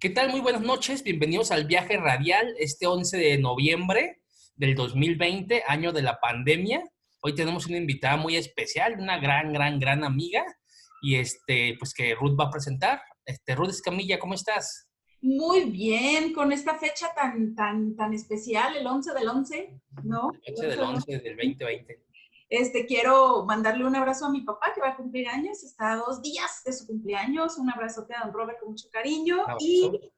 ¿Qué tal? Muy buenas noches. Bienvenidos al viaje radial este 11 de noviembre del 2020, año de la pandemia. Hoy tenemos una invitada muy especial, una gran amiga y pues que Ruth va a presentar. Ruth Escamilla, ¿cómo estás? Muy bien, con esta fecha tan especial, el 11 del 11, ¿no? El Noche 11 del del 11 del 11. 2020. Quiero mandarle un abrazo a mi papá que va a cumplir años, está a 2 días de su cumpleaños, un abrazote a don Robert con mucho cariño Un y abrazo.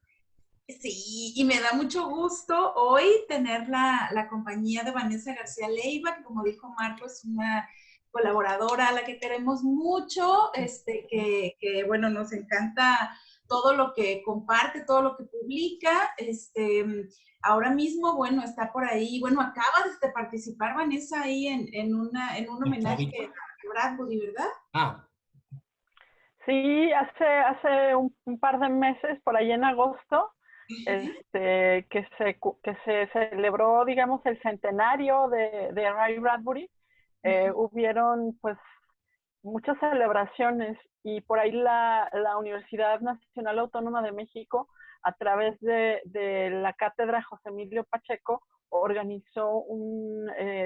sí, y me da mucho gusto hoy tener la compañía de Vanessa García Leiva, que como dijo Marco es una colaboradora a la que queremos mucho, bueno, nos encanta todo lo que comparte, todo lo que publica, ahora mismo, bueno, está por ahí, bueno, acaba de participar Vanessa ahí en un ¿Un homenaje COVID? a Bradbury, ¿verdad? Ah, Sí, hace un par de meses, por ahí en agosto, que se celebró, digamos, el centenario de Ray Bradbury. Hubieron, pues, muchas celebraciones y por ahí la Universidad Nacional Autónoma de México, a través de la cátedra José Emilio Pacheco, organizó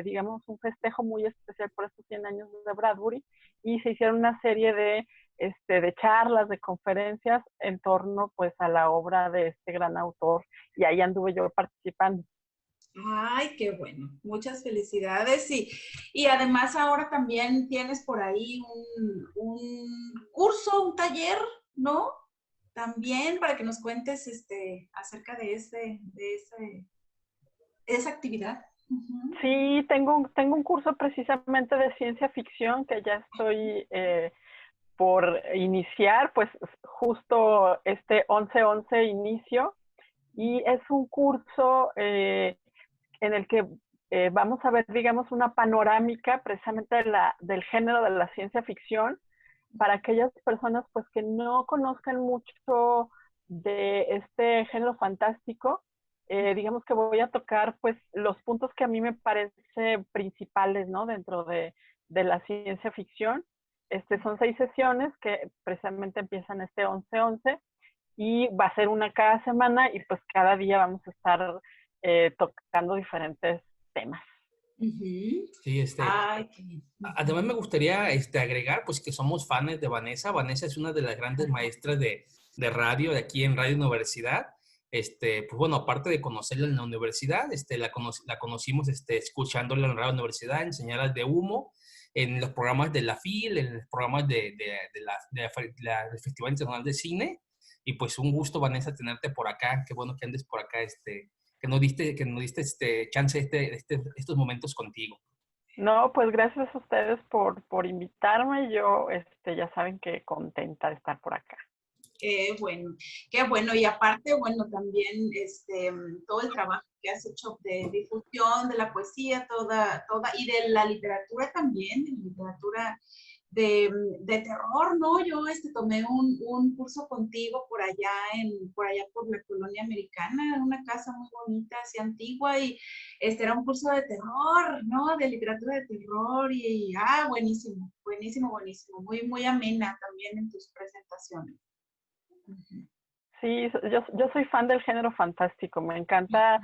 digamos, un festejo muy especial por estos 100 años de Bradbury, y se hicieron una serie de charlas, de conferencias en torno, pues, a la obra de este gran autor, y ahí anduve yo participando. Ay, qué bueno. Muchas felicidades. Y además ahora también tienes por ahí un curso, un taller, ¿no? También para que nos cuentes acerca de esa actividad. Ujú. Sí, tengo un curso precisamente de ciencia ficción que ya estoy por iniciar, pues justo este 11-11 inicio, y es un curso en el que vamos a ver, digamos, una panorámica precisamente del género de la ciencia ficción, para aquellas personas, pues, que no conozcan mucho de este género fantástico. Digamos que voy a tocar, pues, los puntos que a mí me parecen principales, ¿no? Dentro de la ciencia ficción. Son 6 sesiones que precisamente empiezan este 11-11, y va a ser una cada semana, y pues cada día vamos a estar tocando diferentes temas. Ujú. sí, Ay, qué bien. Además, me Ujú. gustaría agregar pues, que somos fans de Vanessa. Vanessa es una de las grandes maestras de radio de aquí en Radio Universidad. Pues bueno, aparte de conocerla en la universidad, la conocimos escuchándola en Radio Universidad, en Señales de Humo, en los programas de la FIL, en los programas del Festival Internacional de Cine. Y pues un gusto, Vanessa, tenerte por acá. Qué bueno que andes por acá, que nos diste chance estos momentos contigo. No, pues gracias a ustedes por invitarme. Yo, ya saben que contenta de estar por acá. Qué bueno, qué bueno. Y aparte, bueno, también todo el trabajo que has hecho de difusión de la poesía, y de la literatura también, de literatura de, de terror, ¿no? Yo tomé un curso contigo por allá por la colonia americana, en una casa muy bonita, así antigua, y era un curso de terror, ¿no? De literatura de terror, buenísimo, buenísimo, buenísimo. Muy amena también en tus presentaciones. Sí, yo soy fan del género fantástico. Me encanta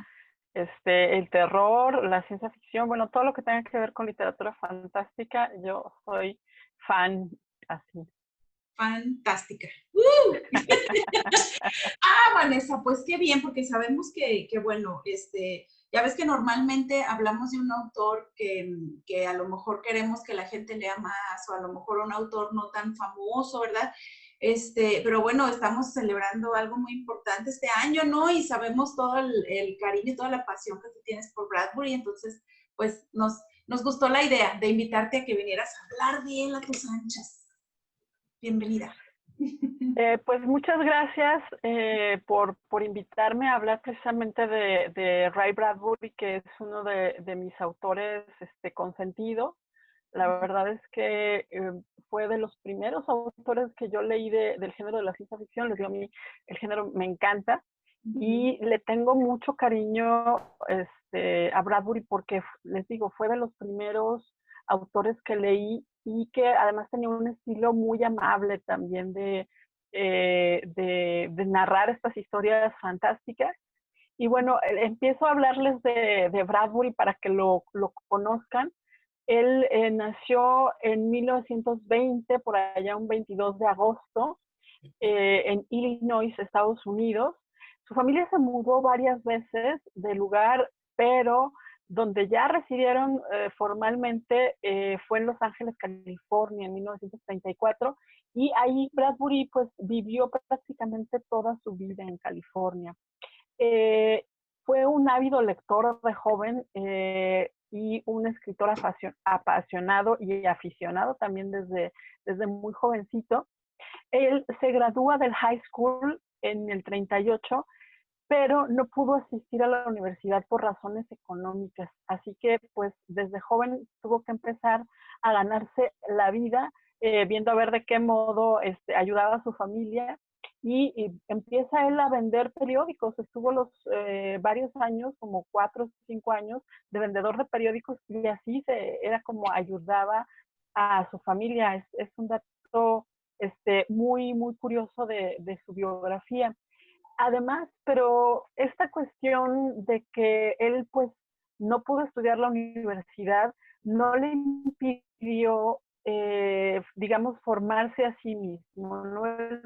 el terror, la ciencia ficción, bueno, todo lo que tenga que ver con literatura fantástica, yo soy fan así. Fantástica. Vanessa, pues qué bien, porque sabemos que bueno, ya ves que normalmente hablamos de un autor que a lo mejor queremos que la gente lea más, o a lo mejor un autor no tan famoso, ¿verdad? Pero bueno, estamos celebrando algo muy importante este año, ¿no? Y sabemos todo el cariño y toda la pasión que tú tienes por Bradbury, entonces, pues nos gustó la idea de invitarte a que vinieras a hablar de él a tus anchas. Bienvenida. Pues muchas gracias por invitarme a hablar precisamente de Ray Bradbury, que es uno de mis autores consentidos. La verdad es que fue de los primeros autores que yo leí del género de la ciencia ficción. Les digo, a mí el género me encanta, y le tengo mucho cariño a Bradbury, porque, les digo, fue de los primeros autores que leí, y que además tenía un estilo muy amable también de narrar estas historias fantásticas. Y bueno, empiezo a hablarles de Bradbury para que lo conozcan. Él nació en 1920, por allá un 22 de agosto, en Illinois, Estados Unidos. Su familia se mudó varias veces de lugar, pero donde ya residieron formalmente fue en Los Ángeles, California, en 1934, y ahí Bradbury pues vivió prácticamente toda su vida en California. Fue un ávido lector de joven y un escritor apasionado y aficionado también desde muy jovencito. Él se gradúa del high school en el 38, pero no pudo asistir a la universidad por razones económicas. Así que, pues, desde joven tuvo que empezar a ganarse la vida, viendo a ver de qué modo ayudaba a su familia. Y empieza él a vender periódicos. Estuvo varios años, como 4 o 5 años, de vendedor de periódicos, y así era como ayudaba a su familia. Es un dato muy, muy curioso de su biografía. Además, pero esta cuestión de que él pues no pudo estudiar la universidad no le impidió, digamos, formarse a sí mismo, ¿no? Él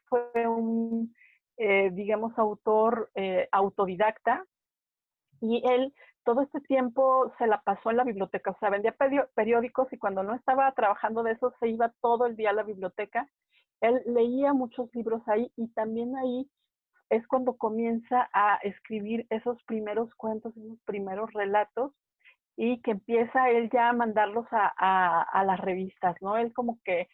fue un, digamos, autor autodidacta, y él todo este tiempo se la pasó en la biblioteca, o sea, vendía periódicos, y cuando no estaba trabajando de eso se iba todo el día a la biblioteca. Él leía muchos libros ahí, y también ahí es cuando comienza a escribir esos primeros cuentos, esos primeros relatos, y que empieza él ya a mandarlos a las revistas, ¿no? Él como que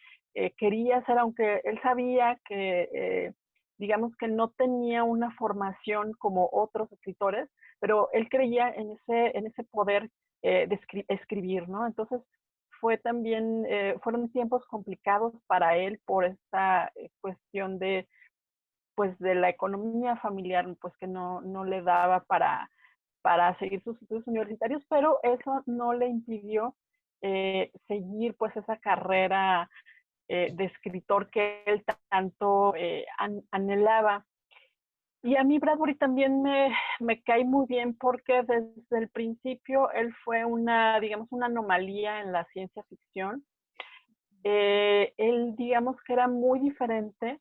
quería hacer, aunque él sabía que, digamos que no tenía una formación como otros escritores, pero él creía en ese poder de escribir, ¿no? Entonces fueron tiempos complicados para él por esta cuestión pues de la economía familiar, pues que no le daba para seguir sus estudios universitarios, pero eso no le impidió seguir pues esa carrera de escritor que él tanto anhelaba. Y a mí Bradbury también me cae muy bien, porque desde el principio él fue digamos, una anomalía en la ciencia ficción. Él, digamos, que era muy diferente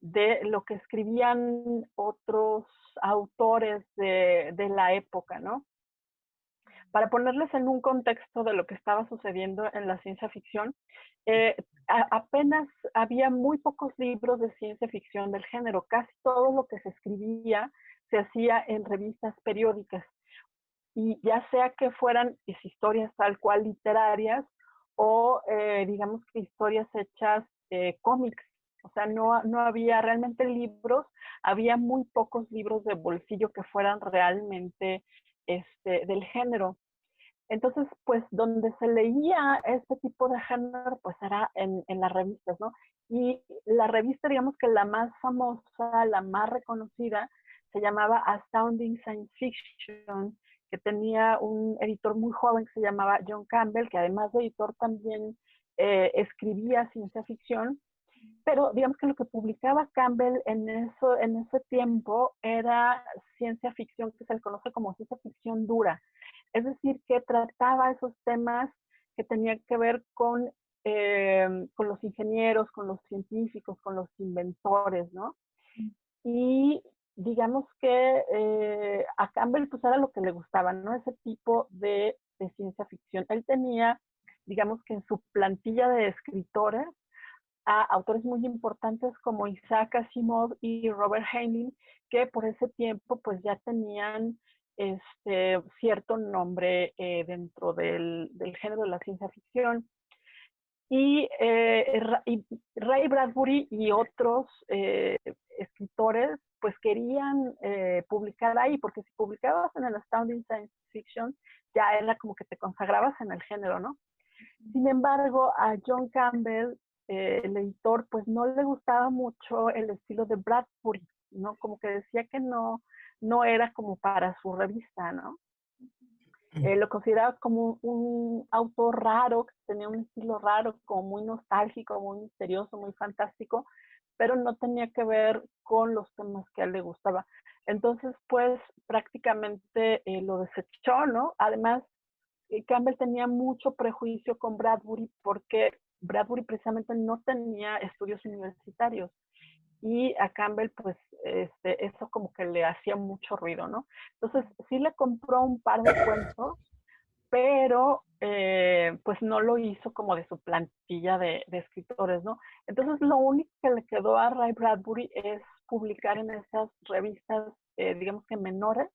de lo que escribían otros autores de la época, ¿no? Para ponerles en un contexto de lo que estaba sucediendo en la ciencia ficción, apenas había muy pocos libros de ciencia ficción del género. Casi todo lo que se escribía se hacía en revistas periódicas, y ya sea que fueran historias tal cual literarias, o digamos que historias hechas cómics. O sea, no había realmente libros, había muy pocos libros de bolsillo que fueran realmente del género. Entonces, pues donde se leía este tipo de género, pues era en las revistas, ¿no? Y la revista, digamos que la más famosa, la más reconocida, se llamaba Astounding Science Fiction, que tenía un editor muy joven que se llamaba John Campbell, que además de editor también escribía ciencia ficción. Pero digamos que lo que publicaba Campbell en ese tiempo era ciencia ficción que se le conoce como ciencia ficción dura. Es decir, que trataba esos temas que tenían que ver con los ingenieros, con los científicos, con los inventores, ¿no? Y digamos que a Campbell pues era lo que le gustaba, ¿no? Ese tipo de ciencia ficción. Él tenía, digamos que en su plantilla de escritores, a autores muy importantes como Isaac Asimov y Robert Heinlein, que por ese tiempo pues ya tenían cierto nombre dentro del género de la ciencia ficción. Y Ray Bradbury y otros escritores pues querían publicar ahí, porque si publicabas en el Astounding Science Fiction ya era como que te consagrabas en el género, ¿no? Sin embargo, a John Campbell, el editor, pues no le gustaba mucho el estilo de Bradbury, ¿no? Como que decía que no era como para su revista, ¿no? Lo consideraba como un autor raro, que tenía un estilo raro, como muy nostálgico, muy misterioso, muy fantástico, pero no tenía que ver con los temas que a él le gustaba. Entonces, pues prácticamente lo desechó, ¿no? Además, Campbell tenía mucho prejuicio con Bradbury porque Bradbury precisamente no tenía estudios universitarios y a Campbell pues eso como que le hacía mucho ruido, ¿no? Entonces sí le compró un par de cuentos, pero pues no lo hizo como de su plantilla de escritores, ¿no? Entonces lo único que le quedó a Ray Bradbury es publicar en esas revistas, digamos que menores,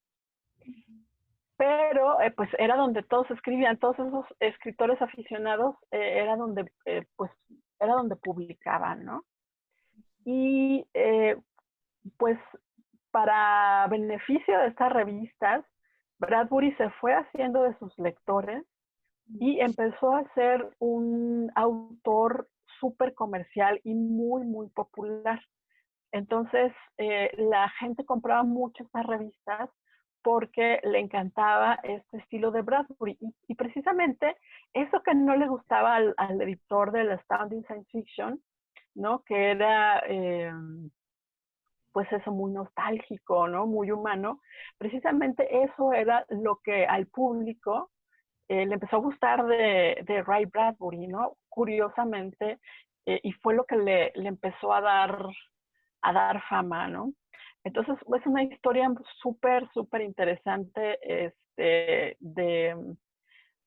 pero pues era donde todos escribían, todos esos escritores aficionados, pues era donde publicaban, ¿no? Y pues para beneficio de estas revistas, Bradbury se fue haciendo de sus lectores y empezó a ser un autor súper comercial y muy, muy popular. Entonces, la gente compraba mucho estas revistas porque le encantaba este estilo de Bradbury. Y precisamente eso que no le gustaba al editor del Astounding Science Fiction, ¿no? Que era, pues eso, muy nostálgico, ¿no? Muy humano. Precisamente eso era lo que al público le empezó a gustar de Ray Bradbury, ¿no? Curiosamente, y fue lo que le empezó a dar fama, ¿no? Entonces, es una historia súper, súper interesante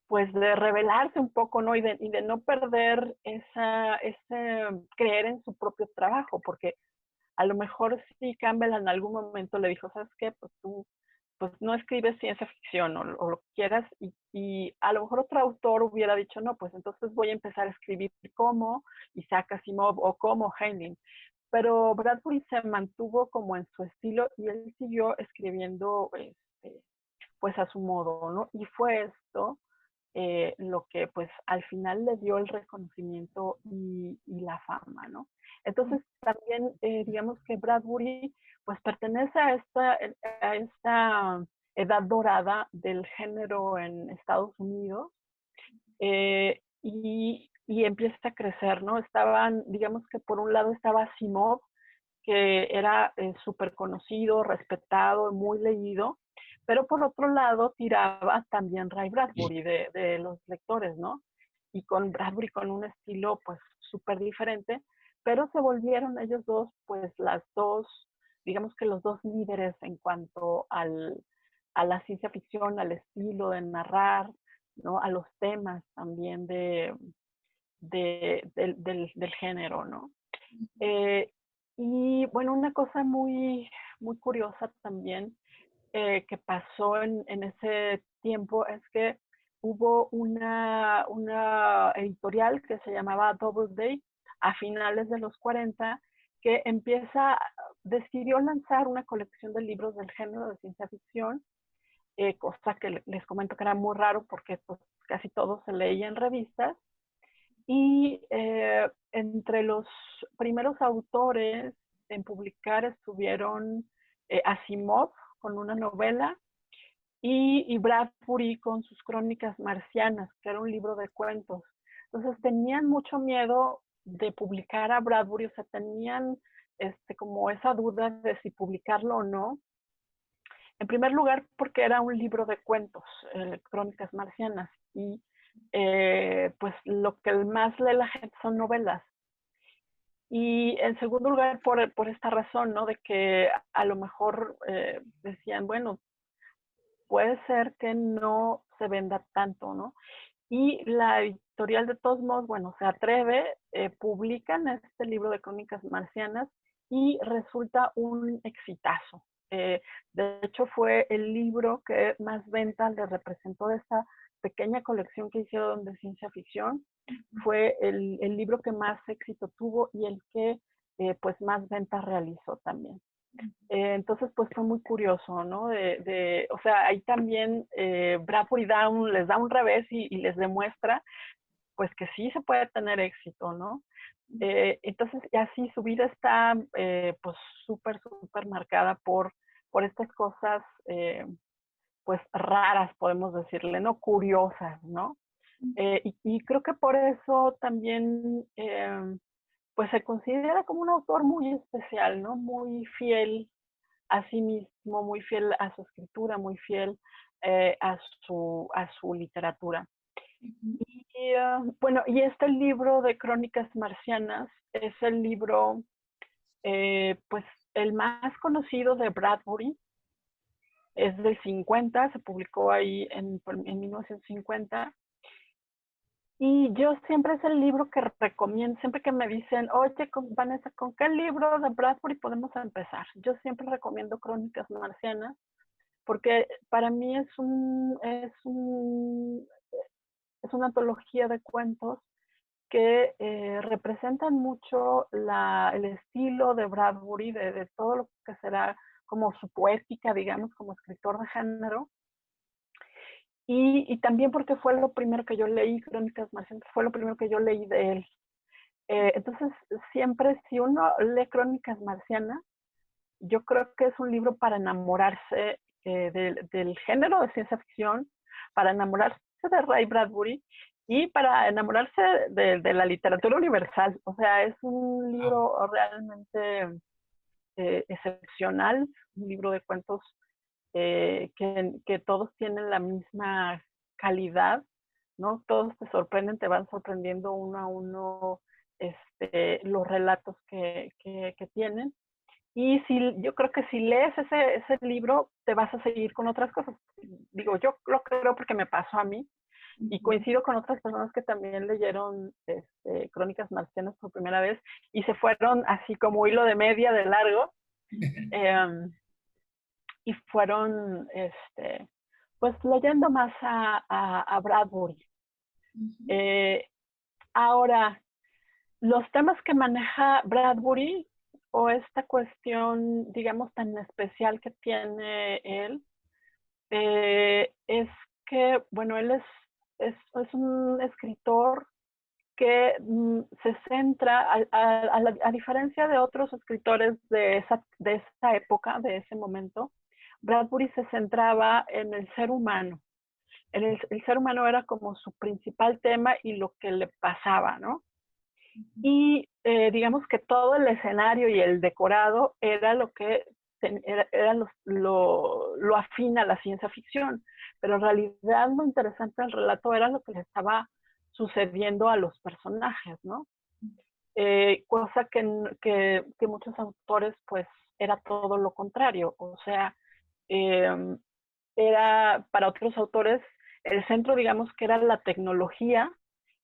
pues de revelarse un poco, ¿no? Y de no perder ese creer en su propio trabajo, porque a lo mejor sí Campbell en algún momento le dijo, ¿sabes qué? Pues tú pues no escribes ciencia ficción o lo que quieras, y a lo mejor otro autor hubiera dicho, no, pues entonces voy a empezar a escribir como Isaac Asimov o como Heinlein. Pero Bradbury se mantuvo como en su estilo y él siguió escribiendo pues a su modo, ¿no? Y fue esto lo que pues al final le dio el reconocimiento y la fama, ¿no? Entonces también digamos que Bradbury pues pertenece a esta edad dorada del género en Estados Unidos y empieza a crecer, ¿no? Estaban, digamos que por un lado estaba Asimov, que era súper conocido, respetado, muy leído, pero por otro lado tiraba también Ray Bradbury de los lectores, ¿no? Y con Bradbury con un estilo pues súper diferente, pero se volvieron ellos dos pues las dos, digamos que los dos líderes en cuanto a la ciencia ficción, al estilo de narrar, ¿no? A los temas también del género, ¿no? Y bueno, una cosa muy, muy curiosa también que pasó en ese tiempo es que hubo una editorial que se llamaba Doubleday a finales de los 40 que decidió lanzar una colección de libros del género de ciencia ficción, cosa que les comento que era muy raro porque pues, casi todo se leía en revistas. Y entre los primeros autores en publicar estuvieron Asimov con una novela y Bradbury con sus Crónicas Marcianas, que era un libro de cuentos. Entonces tenían mucho miedo de publicar a Bradbury, o sea, tenían como esa duda de si publicarlo o no. En primer lugar, porque era un libro de cuentos, Crónicas Marcianas, y pues lo que más lee la gente son novelas. Y en segundo lugar, por esta razón, ¿no? De que a lo mejor decían, bueno, puede ser que no se venda tanto, ¿no? Y la editorial de todos modos, bueno, se atreve, publican este libro de Crónicas Marcianas y resulta un exitazo. De hecho, fue el libro que más ventas le representó de esta pequeña colección que hicieron de ciencia ficción. Fue el libro que más éxito tuvo y el que pues más ventas realizó también. Entonces, pues fue muy curioso, ¿no? O sea, ahí también Bradbury les da un revés y les demuestra, pues que sí se puede tener éxito, ¿no? Entonces, y así su vida está, pues, súper, súper marcada por estas cosas, pues, raras, podemos decirle, ¿no? Curiosas, ¿no? Y creo que por eso también pues se considera como un autor muy especial, ¿no? Muy fiel a sí mismo, muy fiel a su escritura, muy fiel a su literatura. Y bueno, y este libro de Crónicas Marcianas es el libro, pues, el más conocido de Bradbury. Es del 50, se publicó ahí en 1950. Y yo siempre es el libro que recomiendo, siempre que me dicen, oye, Vanessa, ¿con qué libro de Bradbury podemos empezar? Yo siempre recomiendo Crónicas Marcianas, porque para mí es una antología de cuentos que representan mucho el estilo de Bradbury, de todo lo que será como su poética, digamos, como escritor de género. Y también porque fue lo primero que yo leí, Crónicas Marcianas, fue lo primero que yo leí de él. Entonces, siempre si uno lee Crónicas Marcianas, yo creo que es un libro para enamorarse del género de ciencia ficción, para enamorarse de Ray Bradbury y para enamorarse de la literatura universal. O sea, es un libro realmente excepcional, un libro de cuentos que todos tienen la misma calidad, ¿no? Todos te sorprenden, te van sorprendiendo uno a uno los relatos que tienen. Y yo creo que si lees ese libro, te vas a seguir con otras cosas. Digo, yo lo creo porque me pasó a mí y coincido con otras personas que también leyeron Crónicas Marcianas por primera vez y se fueron así como hilo de media de largo. Y fueron, pues, leyendo más a Bradbury. Ahora, los temas que maneja Bradbury o esta cuestión, digamos, tan especial que tiene él, es que, bueno, él es un escritor que se centra, a diferencia de otros escritores de esa época, de ese momento, Bradbury se centraba en el ser humano. El ser humano era como su principal tema y lo que le pasaba, ¿no? Y digamos que todo el escenario y el decorado era lo que era lo afín a la ciencia ficción, pero en realidad lo interesante del relato era lo que le estaba sucediendo a los personajes, ¿no? Cosa que muchos autores, pues, era todo lo contrario, o sea, era para otros autores el centro, digamos, que era la tecnología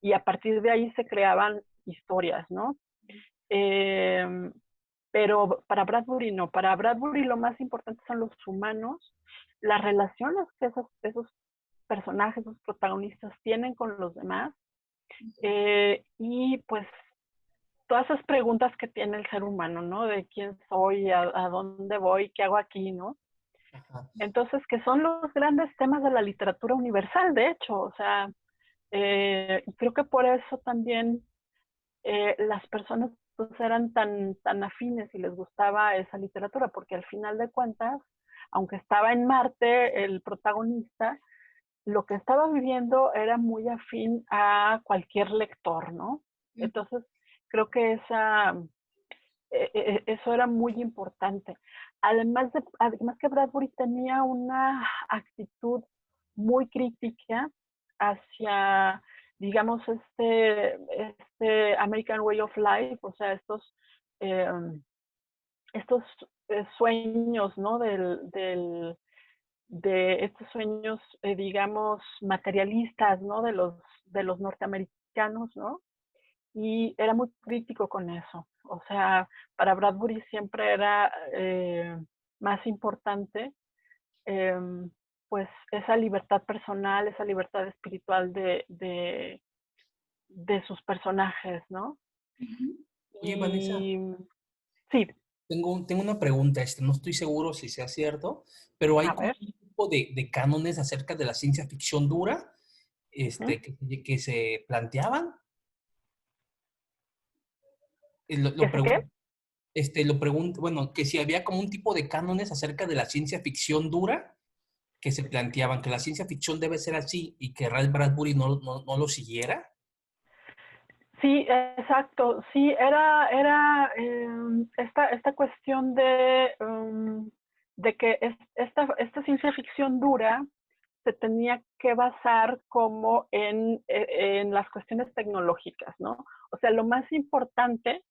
y a partir de ahí se creaban historias, ¿no? Pero para Bradbury no, para Bradbury lo más importante son los humanos, las relaciones que esos personajes, esos protagonistas tienen con los demás y pues todas esas preguntas que tiene el ser humano, ¿no? De quién soy, a dónde voy, qué hago aquí, ¿no? Ajá. Entonces, que son los grandes temas de la literatura universal, de hecho, o sea, y creo que por eso también las personas pues, eran tan afines y les gustaba esa literatura, porque al final de cuentas, aunque estaba en Marte el protagonista, lo que estaba viviendo era muy afín a cualquier lector, ¿no? Entonces, creo que eso era muy importante. Además que Bradbury tenía una actitud muy crítica hacia, digamos, este American Way of Life, o sea, estos sueños, ¿no? De estos sueños, digamos, materialistas, ¿no? De los norteamericanos, ¿no? Y era muy crítico con eso. O sea, para Bradbury siempre era más importante pues esa libertad personal, esa libertad espiritual de sus personajes, ¿no? Oye, Vanessa, Y sí, tengo una pregunta, no estoy seguro si sea cierto, pero hay a como ver. un tipo de cánones acerca de la ciencia ficción dura, que se planteaban. ¿Qué Lo sé qué? pregunto, bueno, que si había como un tipo de cánones acerca de la ciencia ficción dura que se planteaban, que la ciencia ficción debe ser así y que Ray Bradbury no lo siguiera. Sí, exacto. Sí, era esta cuestión de que esta ciencia ficción dura se tenía que basar como en las cuestiones tecnológicas, ¿no? O sea, lo más importante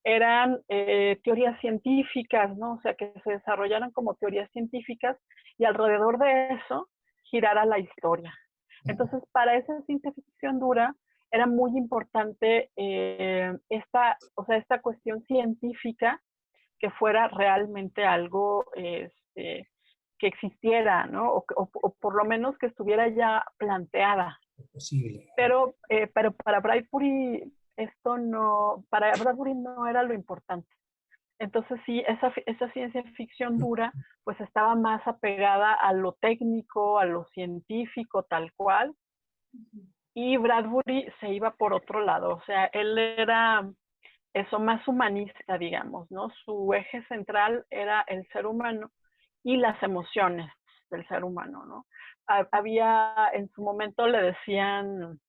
eran teorías científicas, ¿no? O sea, que se desarrollaran como teorías científicas y alrededor de eso girara la historia. Entonces, para esa ciencia ficción dura era muy importante o sea, esta cuestión científica que fuera realmente algo que existiera, ¿no? O por lo menos que estuviera ya planteada. Posible. Pero para Bradbury esto no, para Bradbury no era lo importante. Entonces sí, esa ciencia ficción dura pues estaba más apegada a lo técnico, a lo científico, tal cual, y Bradbury se iba por otro lado, o sea, él era eso más humanista, digamos, ¿no? Su eje central era el ser humano y las emociones del ser humano, ¿no? Había, en su momento le decían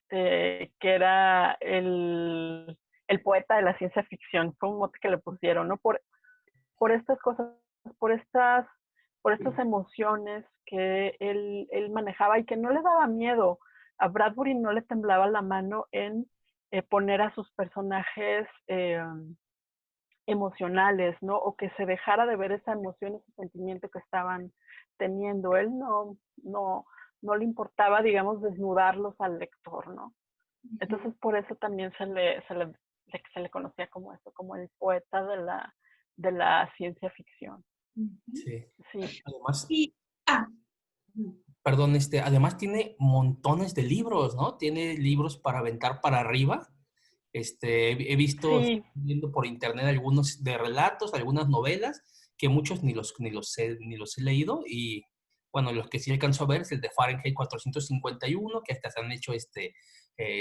que era el poeta de la ciencia ficción, fue un mote que le pusieron, ¿no? Por estas cosas, por estas, por estas emociones que él manejaba y que no le daba miedo. A Bradbury no le temblaba la mano en poner a sus personajes emocionales, ¿no? O que se dejara de ver esa emoción, ese sentimiento que estaban teniendo. Él no le importaba, digamos, desnudarlos al lector, ¿no? Entonces, por eso también se le conocía como eso, como el poeta de la ciencia ficción. Sí. Sí. Además, Y, ah, perdón, además tiene montones de libros, ¿no? Tiene libros para aventar para arriba. He visto, Sí, viendo por internet algunos de relatos, algunas novelas, que muchos ni los he leído, y bueno, los que sí alcanzo a ver es el de Fahrenheit 451, que hasta se han hecho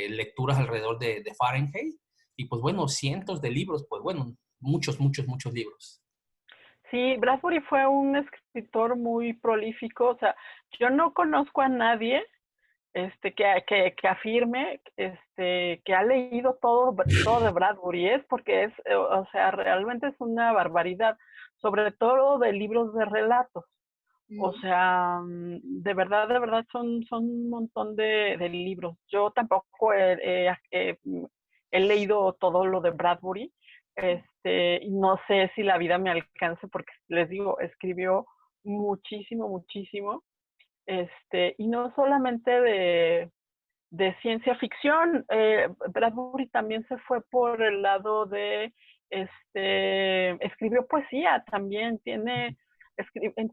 lecturas alrededor de Fahrenheit, y pues bueno, cientos de libros, pues bueno, muchos, muchos, muchos libros. sí, Bradbury fue un escritor muy prolífico. O sea, yo no conozco a nadie que afirme que ha leído todo de Bradbury, es porque o sea, realmente es una barbaridad, sobre todo de libros de relatos. O sea, de verdad son un montón de libros. Yo tampoco he leído todo lo de Bradbury, y no sé si la vida me alcance porque les digo, escribió muchísimo, muchísimo, y no solamente de ciencia ficción. Bradbury también se fue por el lado escribió poesía también, en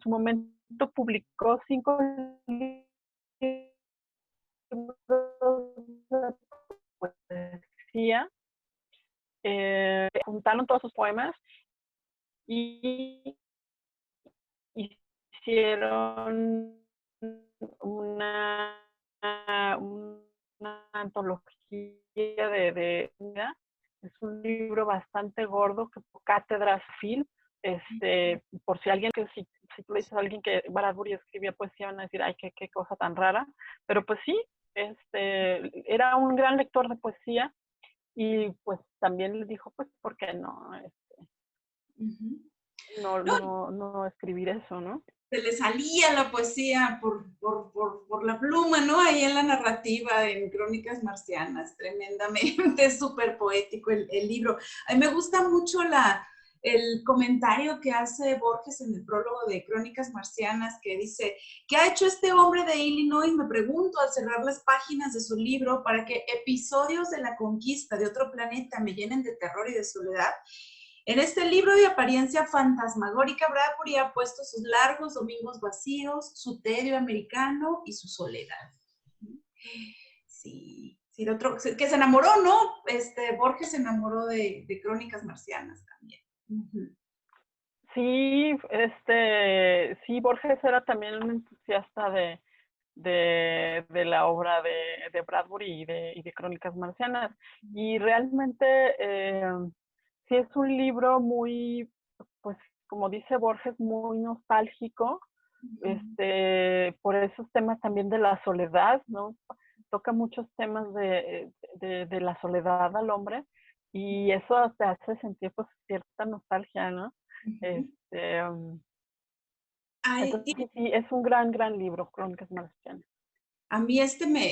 su momento publicó 5 libros de poesía, juntaron todos sus poemas y hicieron una, una antología de es un libro bastante gordo que cátedras Phil, por si alguien si tú le dices a alguien que Bradbury escribía poesía, van a decir, ay, qué cosa tan rara, pero pues sí, era un gran lector de poesía y pues también le dijo, pues, ¿por qué no? no, No escribir eso, ¿no? se le salía la poesía por la pluma, ¿no? Ahí en la narrativa, en Crónicas Marcianas, tremendamente, es súper poético el libro. A mí me gusta mucho el comentario que hace Borges en el prólogo de Crónicas Marcianas, que dice, ¿qué ha hecho este hombre de Illinois? Me pregunto al cerrar las páginas de su libro para que episodios de la conquista de otro planeta me llenen de terror y de soledad. En este libro de apariencia fantasmagórica, Bradbury ha puesto sus largos domingos vacíos, su tedio americano y su soledad. Sí, sí, que se enamoró, ¿no? Borges se enamoró de Crónicas Marcianas también. Sí, sí, Borges era también un entusiasta de la obra de Bradbury y de Crónicas Marcianas. Y realmente sí es un libro muy, pues como dice Borges, muy nostálgico, por esos temas también de la soledad, ¿no? toca muchos temas de la soledad al hombre y eso te hace sentir pues cierta nostalgia, ¿no? Ujú. Este, Ay, entonces sí, es un gran, gran libro, Crónicas Marcianas. a mí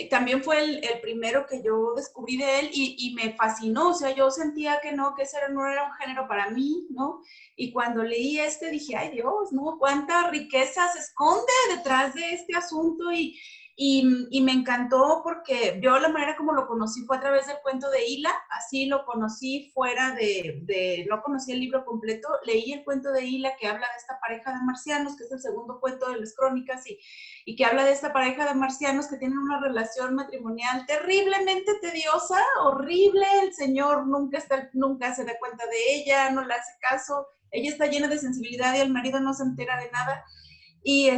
también fue el primero que yo descubrí de él y me fascinó, o sea, yo sentía que no, que ese no era un género para mí, ¿no? Y cuando leí dije, ay Dios, ¿no? Cuánta riqueza se esconde detrás de este asunto y me encantó porque yo la manera como lo conocí fue a través del cuento de Hila, así lo conocí fuera no conocí el libro completo, leí el cuento de Hila que habla de esta pareja de marcianos, que es el segundo cuento de las crónicas y que habla de esta pareja de marcianos que tienen una relación matrimonial terriblemente tediosa, horrible, el señor nunca se da cuenta de ella, no le hace caso, ella está llena de sensibilidad y el marido no se entera de nada. Y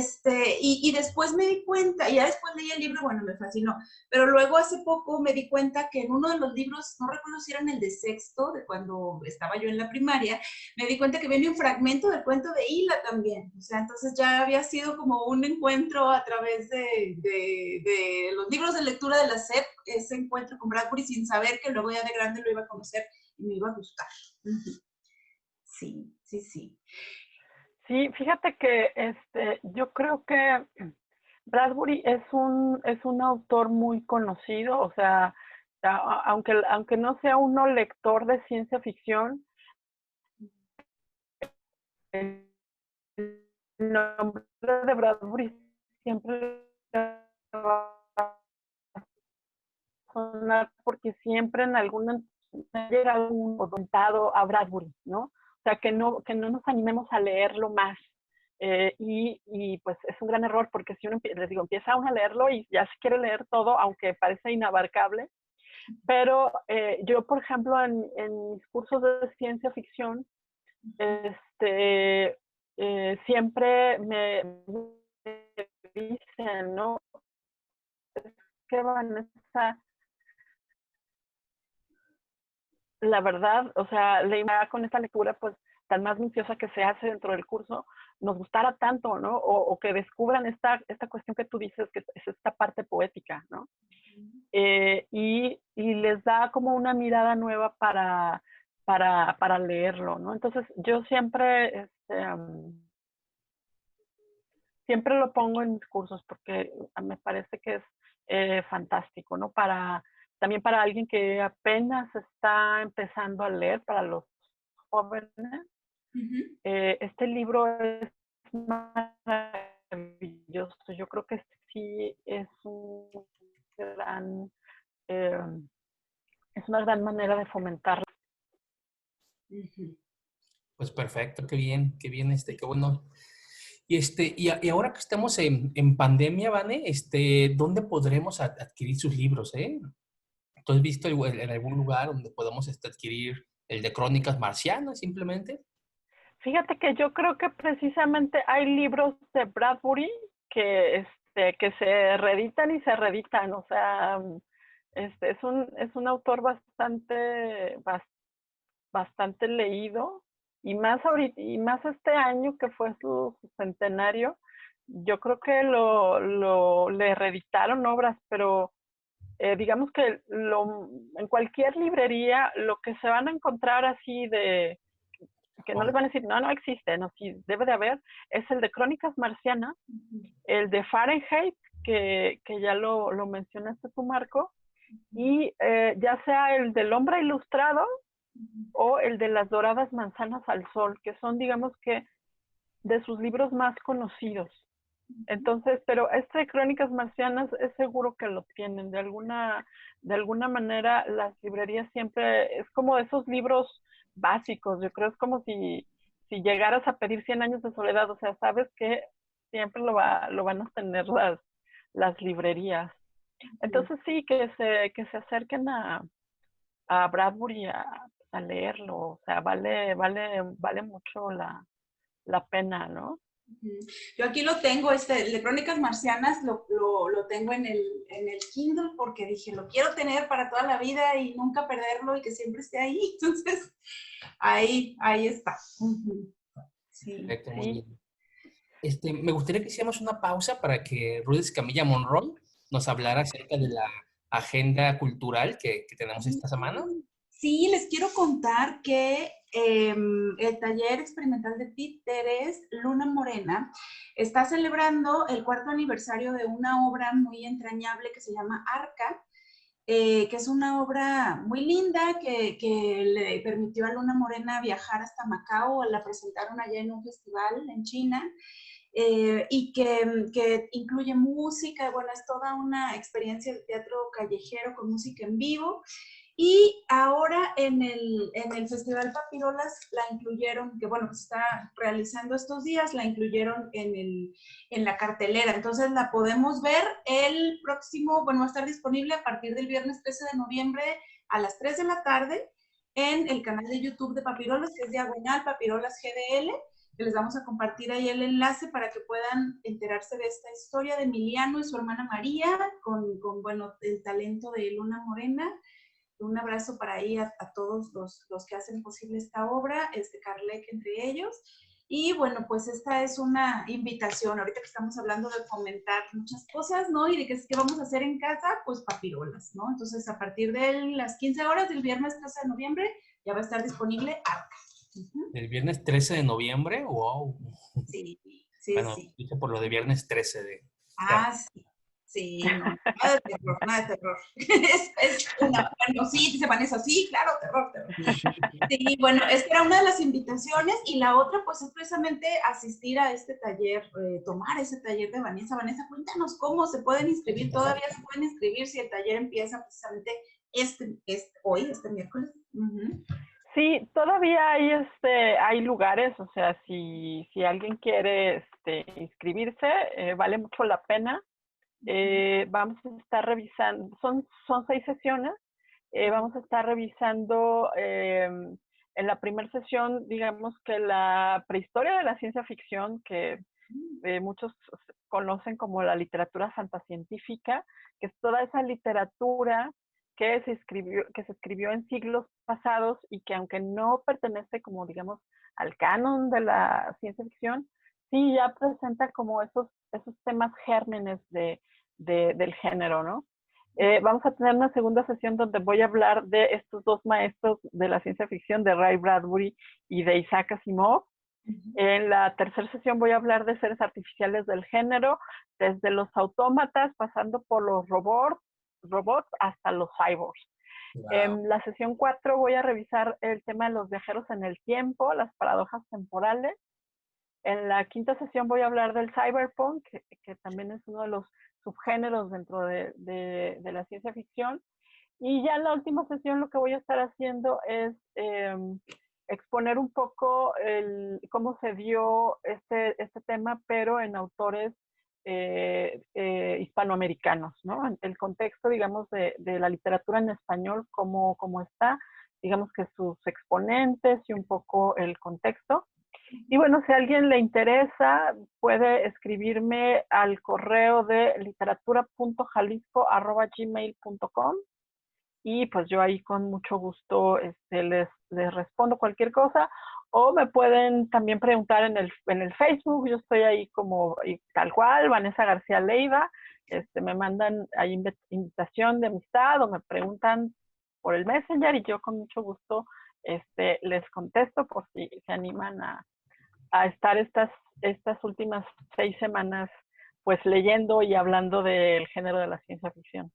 después me di cuenta, y ya después leí el libro, bueno, me fascinó, pero luego hace poco me di cuenta que en uno de los libros, no recuerdo si era en el de sexto, de cuando estaba yo en la primaria, me di cuenta que viene un fragmento del cuento de Hila también, o sea, entonces ya había sido como un encuentro a través de los libros de lectura de la SEP, ese encuentro con Bradbury sin saber que luego ya de grande lo iba a conocer y me iba a gustar. Sí, sí, sí. Sí, fíjate que yo creo que Bradbury es un autor muy conocido, o sea, aunque no sea uno lector de ciencia ficción, el nombre de Bradbury siempre va a sonar porque siempre en alguna llega un comentado a Bradbury, ¿no? O sea, que no nos animemos a leerlo más. Y pues es un gran error porque si uno, les digo, empieza uno a leerlo y ya se quiere leer todo, aunque parece inabarcable. Pero yo, por ejemplo, en mis cursos de ciencia ficción, siempre me dicen, ¿no? Es que Vanessa, la verdad, o sea, con esta lectura, pues, tan más minuciosa que se hace dentro del curso, nos gustara tanto, ¿no? O que descubran esta cuestión que tú dices, que es esta parte poética, ¿no? Y les da como una mirada nueva para leerlo, ¿no? Entonces, yo siempre lo pongo en mis cursos porque me parece que es fantástico, ¿no? También para alguien que apenas está empezando a leer, para los jóvenes, este libro es maravilloso. Yo creo que sí gran, eh, es una gran manera de fomentar. Pues perfecto, qué bien, qué bueno. Y ahora que estamos en pandemia, Vane, ¿dónde podremos adquirir sus libros, eh? ¿Tú has visto en algún lugar donde podamos adquirir el de Crónicas Marcianas simplemente? Fíjate que yo creo que precisamente hay libros de Bradbury que se reeditan y se reeditan, o sea, es un autor bastante leído y más ahorita, y más este año que fue su centenario, yo creo que le reeditaron obras, pero digamos que en cualquier librería lo que se van a encontrar así que no les van a decir, no, no existe, no, sí, debe de haber, es el de Crónicas Marcianas, el de Fahrenheit, que ya lo mencionaste tú, Marco, y ya sea el del Hombre Ilustrado o el de Las Doradas Manzanas al Sol, que son, digamos que, de sus libros más conocidos. Entonces, pero este de Crónicas Marcianas es seguro que lo tienen. De alguna manera, las librerías siempre, es como esos libros básicos. Yo creo es como si llegaras a pedir 100 años de soledad, o sea, sabes que siempre lo van a tener las librerías. Entonces sí, que se acerquen a Bradbury a leerlo, o sea, vale mucho la pena, ¿no? Yo aquí lo tengo, el de Crónicas Marcianas lo tengo en el Kindle porque dije, lo quiero tener para toda la vida y nunca perderlo y que siempre esté ahí. Entonces, ahí está. Sí. Perfecto, muy Sí, bien. Me gustaría que hiciéramos una pausa para que Ruth Escamilla Monroy nos hablara acerca agenda cultural que tenemos esta semana? Sí, les quiero contar que el taller experimental de títeres Luna Morena está celebrando el 4º aniversario de una obra muy entrañable que se llama Arca, que es una obra muy linda que le permitió a Luna Morena viajar hasta Macao, la presentaron allá en un festival en China, y que incluye música, bueno, es toda una experiencia de teatro callejero con música en vivo. Y ahora en el Festival Papirolas la incluyeron, que bueno, que se está realizando estos días, la incluyeron en la cartelera. Entonces la podemos ver el próximo, bueno, va a estar disponible a partir del viernes 13 de noviembre a las 3 de la tarde en el canal de YouTube de Papirolas, que es diagonal Papirolas GDL, que les vamos a compartir ahí el enlace para que puedan enterarse de esta historia de Emiliano y su hermana María, con bueno, el talento de Luna Morena. Un abrazo para ahí a todos los que hacen posible esta obra, Carlec entre ellos. Y bueno, pues esta es una invitación, ahorita que estamos hablando de fomentar muchas cosas, ¿no? Y de qué vamos a hacer en casa, pues papirolas, ¿no? Entonces, a partir de las 15 horas del viernes 13 de noviembre, ya va a estar disponible Arca. El viernes 13 de noviembre, wow. Sí, sí, Bueno, sí. dije por lo de viernes 13 de... Sí. Sí, no, nada de terror, nada de terror. Bueno, sí, dice Vanessa, sí, claro, terror, terror. Sí, bueno, esta era una de las invitaciones y la otra, pues, es precisamente asistir a este taller, tomar ese taller de Vanessa. Vanessa, cuéntanos cómo se pueden inscribir, todavía se pueden inscribir si el taller empieza precisamente hoy, este miércoles. Sí, todavía hay lugares, o sea, si alguien quiere inscribirse, vale mucho la pena. Vamos a estar revisando, son 6 sesiones, vamos a estar revisando en la primera sesión, digamos que la prehistoria de la ciencia ficción, que muchos conocen como la literatura fantascientífica, que es toda esa literatura que se escribió en siglos pasados y que aunque no pertenece como digamos al canon de la ciencia ficción, sí ya presenta como esos temas gérmenes del género, ¿no? Vamos a tener una segunda sesión donde voy a hablar de estos 2 maestros de la ciencia ficción, de Ray Bradbury y de Isaac Asimov. En la tercera sesión voy a hablar de seres artificiales del género, desde los autómatas, pasando por los robots hasta los cyborgs. Wow. En la sesión 4 voy a revisar el tema de los viajeros en el tiempo, las paradojas temporales. En la quinta sesión voy a hablar del cyberpunk, que también es uno de los subgéneros dentro de la ciencia ficción. Y ya en la última sesión lo que voy a estar haciendo es exponer un poco cómo se dio este tema, pero en autores hispanoamericanos, ¿no? El contexto, digamos, de la literatura en español, cómo está, digamos que sus exponentes y un poco el contexto. Y bueno, si a alguien le interesa, puede escribirme al correo de literatura.jalisco@gmail.com y pues yo ahí con mucho gusto les respondo cualquier cosa, o me pueden también preguntar en el Facebook. Yo estoy ahí como tal cual, Vanessa García Leiva. Me mandan ahí invitación de amistad o me preguntan por el Messenger y yo con mucho gusto les contesto por si se animan a estar estas últimas 6 semanas pues leyendo y hablando del género de la ciencia ficción.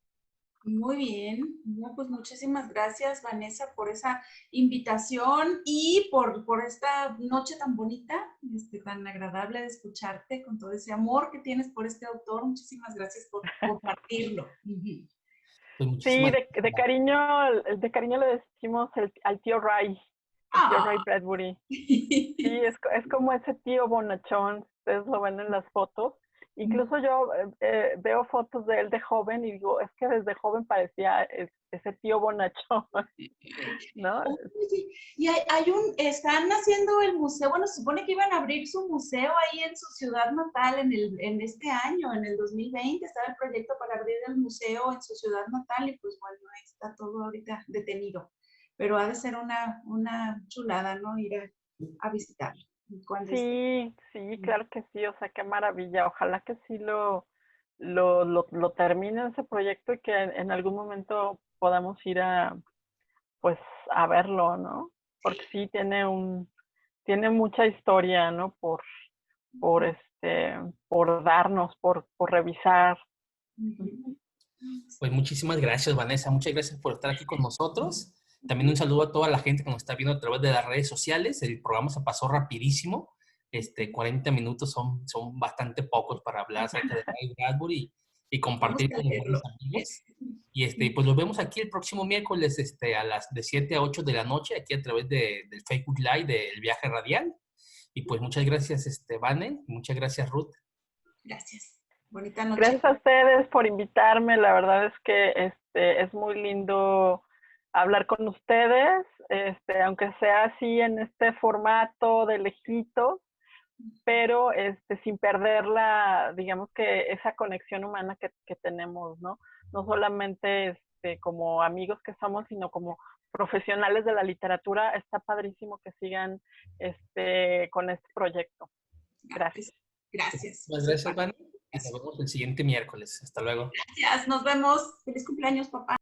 Muy bien, no, pues muchísimas gracias Vanessa por esa invitación y por esta noche tan bonita, tan agradable de escucharte con todo ese amor que tienes por este autor. Muchísimas gracias por compartirlo. Pues sí, de cariño le decimos al tío Ray, tío Ray Bradbury. Sí, es como ese tío bonachón, ustedes lo ven en las fotos. Incluso yo veo fotos de él de joven y digo, es que desde joven parecía ese tío bonachón, ¿no? Y están haciendo el museo, bueno, se supone que iban a abrir su museo ahí en su ciudad natal en este año, en el 2020, estaba el proyecto para abrir el museo en su ciudad natal y pues bueno, está todo ahorita detenido. Pero ha de ser una chulada, ¿no? Ir a visitarlo. Sí, claro que sí, o sea, qué maravilla. Ojalá que sí lo termine ese proyecto y que en algún momento podamos ir pues, a verlo, ¿no? Porque sí tiene mucha historia, ¿no? Por por darnos, por revisar. Pues muchísimas gracias, Vanessa. Muchas gracias por estar aquí con nosotros. También un saludo a toda la gente que nos está viendo a través de las redes sociales. El programa se pasó rapidísimo. 40 minutos son bastante pocos para hablar acerca de Ray Bradbury y Vamos compartir a con los buenos leerlo. amigos. Y pues nos vemos aquí el próximo miércoles a las de 7 a 8 de la noche, aquí a través del Facebook Live del Viaje Radial. Y pues muchas gracias, Vane. Muchas gracias, Ruth. Gracias. Bonita noche. Gracias a ustedes por invitarme. La verdad es que es muy lindo hablar con ustedes, aunque sea así en este formato de lejitos, pero sin perder digamos que esa conexión humana que tenemos, ¿no? No solamente como amigos que somos, sino como profesionales de la literatura. Está padrísimo que sigan con este proyecto. Gracias. Gracias. Muchas gracias, Vane. Y nos vemos el siguiente miércoles. Hasta luego. Gracias. Nos vemos. Feliz cumpleaños, papá.